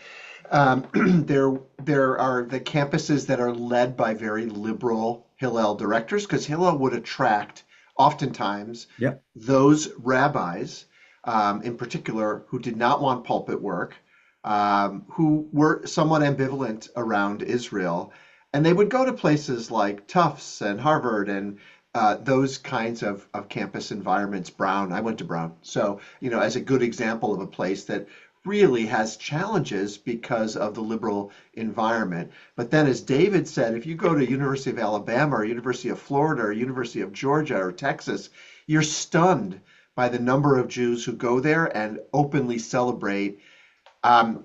S1: There are the campuses that are led by very liberal Hillel directors, because Hillel would attract oftentimes
S9: Yep.
S1: those rabbis, in particular, who did not want pulpit work, who were somewhat ambivalent around Israel. And they would go to places like Tufts and Harvard and those kinds of campus environments. Brown, I went to Brown. So, as a good example of a place that really has challenges because of the liberal environment. But then, as David said, if you go to University of Alabama or University of Florida or University of Georgia or Texas, you're stunned by the number of Jews who go there and openly celebrate.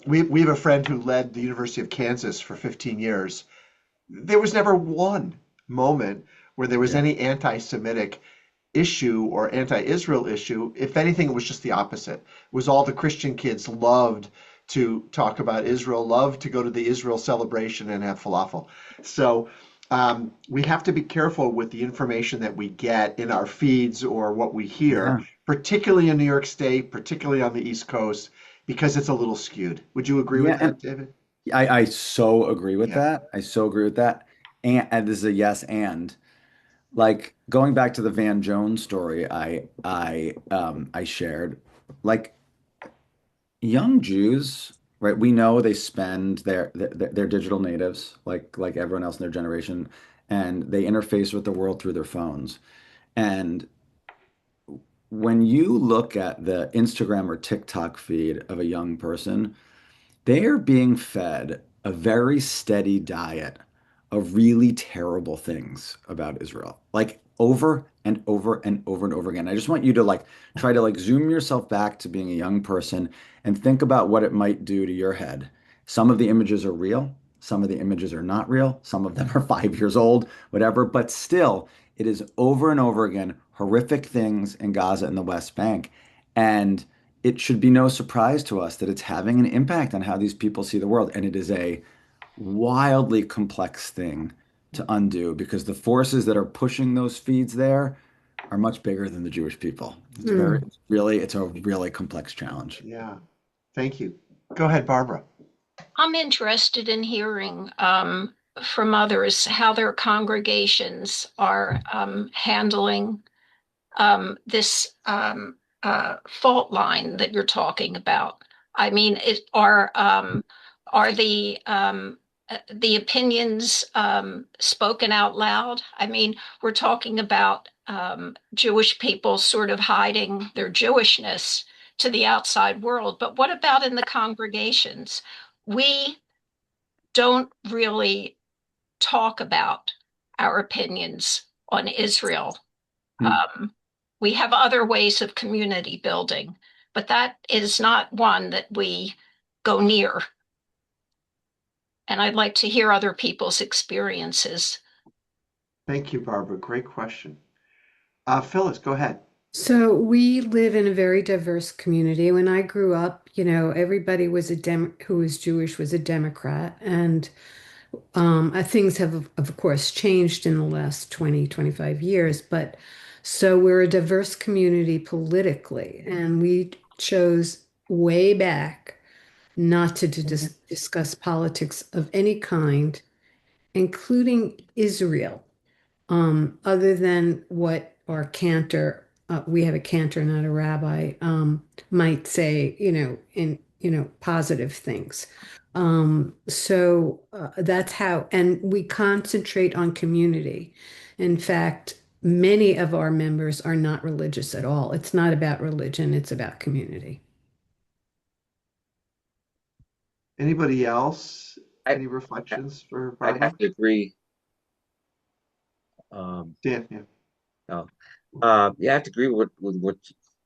S1: We have a friend who led the University of Kansas for 15 years. There was never one moment where there was
S9: Yeah.
S1: any anti-Semitic issue or anti-Israel issue. If anything, it was just the opposite. It was all the Christian kids loved to talk about Israel, loved to go to the Israel celebration and have falafel. So we have to be careful with the information that we get in our feeds or what we hear,
S9: Yeah.
S1: particularly in New York State, particularly on the East Coast, because it's a little skewed. Would you agree
S9: Yeah.
S1: with
S9: And
S1: that, David?
S9: I so agree with
S1: Yeah.
S9: that. I so agree with that. And this is a yes and. Like going back to the Van Jones story I shared, like young Jews, right? We know they spend their digital natives like everyone else in their generation, and they interface with the world through their phones. And when you look at the Instagram or TikTok feed of a young person, they are being fed a very steady diet of really terrible things about Israel, like over and over and over and over again. I just want you to like try to like zoom yourself back to being a young person and think about what it might do to your head. Some of the images are real, some of the images are not real, some of them are 5 years old, whatever, but still, it is over and over again horrific things in Gaza and the West Bank. And it should be no surprise to us that it's having an impact on how these people see the world. And it is a wildly complex thing to undo because the forces that are pushing those feeds there are much bigger than the Jewish people. It's a really complex challenge.
S1: Yeah. Thank you. Go ahead, Barbara.
S4: I'm interested in hearing from others how their congregations are handling this fault line that you're talking about. I mean, are the opinions spoken out loud? I mean, we're talking about Jewish people sort of hiding their Jewishness to the outside world, but what about in the congregations? We don't really talk about our opinions on Israel.
S9: Hmm.
S4: We have other ways of community building, but that is not one that we go near. And I'd like to hear other people's experiences.
S1: Thank you, Barbara. Great question. Phyllis, go ahead.
S7: So we live in a very diverse community. When I grew up, everybody was who was Jewish was a Democrat, and things have, of course, changed in the last 20, 25 years. But so we're a diverse community politically, and we chose way back not to discuss politics of any kind, including Israel, other than what our cantor, we have a cantor, not a rabbi, might say, in, positive things. So that's how, and we concentrate on community. In fact, many of our members are not religious at all. It's not about religion, it's about community.
S1: Anybody else?
S3: I,
S1: Any reflections for
S3: I'd
S1: Barbara?
S3: have to agree. Um,
S1: Dan, yeah.
S3: no. Yeah, I have to agree with what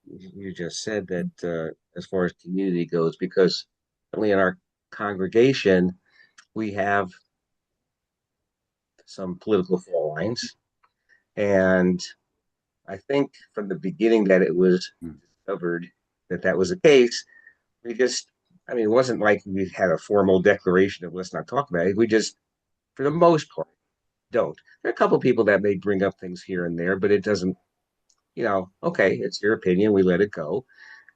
S3: you just said that as far as community goes, because certainly in our congregation, we have some political fault lines. And I think from the beginning that it was discovered that that was the case, we just, I mean, it wasn't like we had a formal declaration of let's not talk about it. We just, for the most part, don't. There are a couple people that may bring up things here and there, but it doesn't, okay, it's your opinion, we let it go.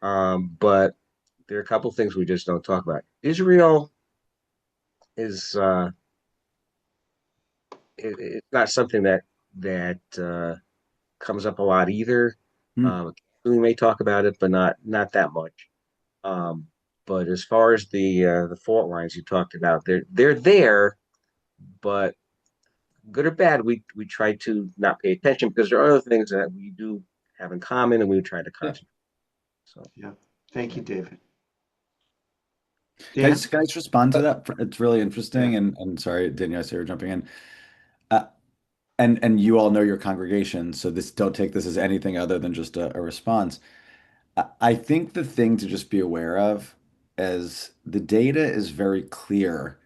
S3: But there are a couple things we just don't talk about. Israel is it's not something that comes up a lot either.
S9: Hmm.
S3: We may talk about it, but not that much. Um, but as far as the fault lines you talked about, they're there, but good or bad, we try to not pay attention because there are other things that we do have in common, and we try to
S2: Yeah.
S3: concentrate. So
S1: Yeah. Thank you, David.
S9: Can I
S1: Dan?
S9: just, can I just respond to that? It's really
S1: Yeah.
S9: interesting, and sorry, Danielle, I see you're jumping in. Uh, and you all know your congregation, so this don't take this as anything other than just a response. I think the thing to just be aware of is the data is very clear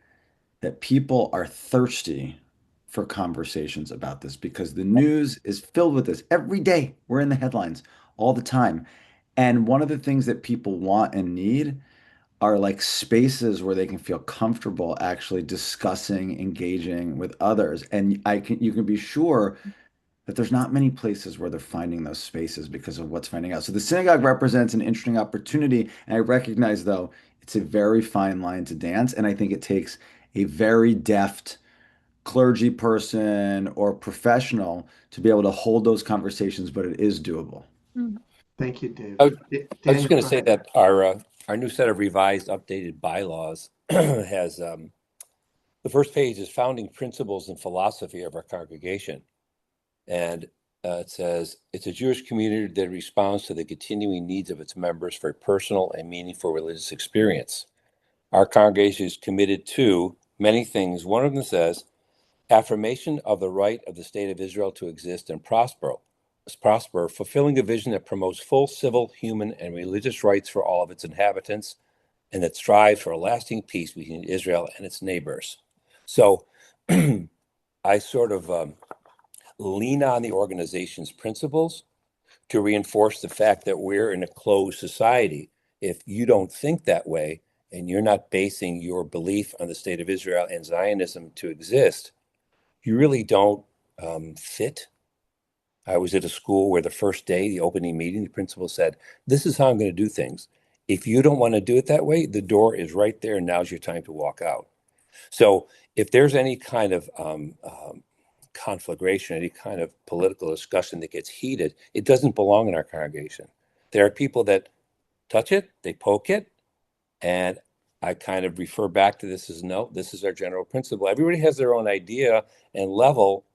S9: that people are thirsty for conversations about this because the news is filled with this every day. We're in the headlines all the time. And one of the things that people want and need are like spaces where they can feel comfortable actually discussing, engaging with others. And you can be sure that there's not many places where they're finding those spaces because of what's finding out. So the synagogue represents an interesting opportunity. And I recognize, though, it's a very fine line to dance. And I think it takes a very deft clergy person or professional to be able to hold those conversations, but it is doable.
S1: Thank you, Dave.
S2: I was, I was just
S1: Daniel,
S2: going
S1: go
S2: to say
S1: ahead.
S2: that our new set of revised, updated bylaws has the first page is founding principles and philosophy of our congregation. And it says it's a Jewish community that responds to the continuing needs of its members for a personal and meaningful religious experience. Our congregation is committed to many things. One of them says affirmation of the right of the state of Israel to exist and prosper, fulfilling a vision that promotes full civil, human, and religious rights for all of its inhabitants, and that strives for a lasting peace between Israel and its neighbors. So I sort of lean on the organization's principles to reinforce the fact that we're in a closed society. If you don't think that way and you're not basing your belief on the state of Israel and Zionism to exist, you really don't fit. I was at a school where the first day, the opening meeting, the principal said, "This is how I'm going to do things. If you don't want to do it that way, the door is right there, and now's your time to walk out." So if there's any kind of conflagration, any kind of political discussion that gets heated, it doesn't belong in our congregation. There are people that touch it, they poke it, and I kind of refer back to this as no, this is our general principle. Everybody has their own idea and level,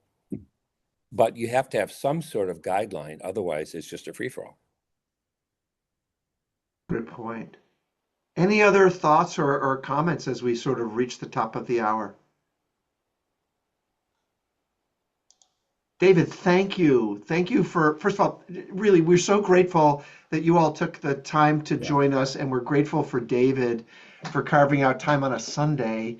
S2: but you have to have some sort of guideline. Otherwise, it's just a free for all.
S1: Good point. Any other thoughts or comments as we sort of reach the top of the hour? David, thank you. Thank you for, first of all, really, we're so grateful that you all took the time to
S9: Yeah.
S1: join us, and we're grateful for David for carving out time on a Sunday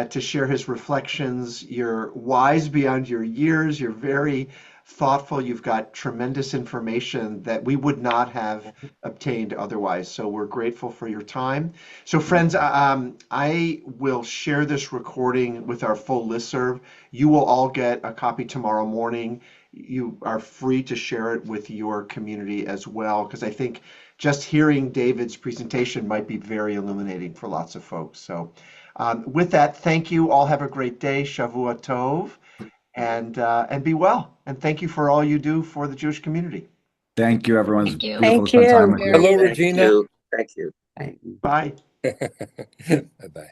S1: to share his reflections. You're wise beyond your years. You're very thoughtful. You've got tremendous information that we would not have obtained otherwise. So we're grateful for your time. So, friends, I will share this recording with our full listserv. You will all get a copy tomorrow morning. You are free to share it with your community as well, because I think just hearing David's presentation might be very illuminating for lots of folks. So with that, thank you. All have a great day. Shavua Tov, and be well. And thank you for all you do for the Jewish community.
S9: Thank you, everyone. It's
S4: Thank you.
S9: beautiful to
S5: Thank
S9: spend time
S5: you.
S9: with you.
S2: Hello,
S3: thank
S2: Regina.
S3: you. Thank you.
S1: Bye.
S2: Bye bye.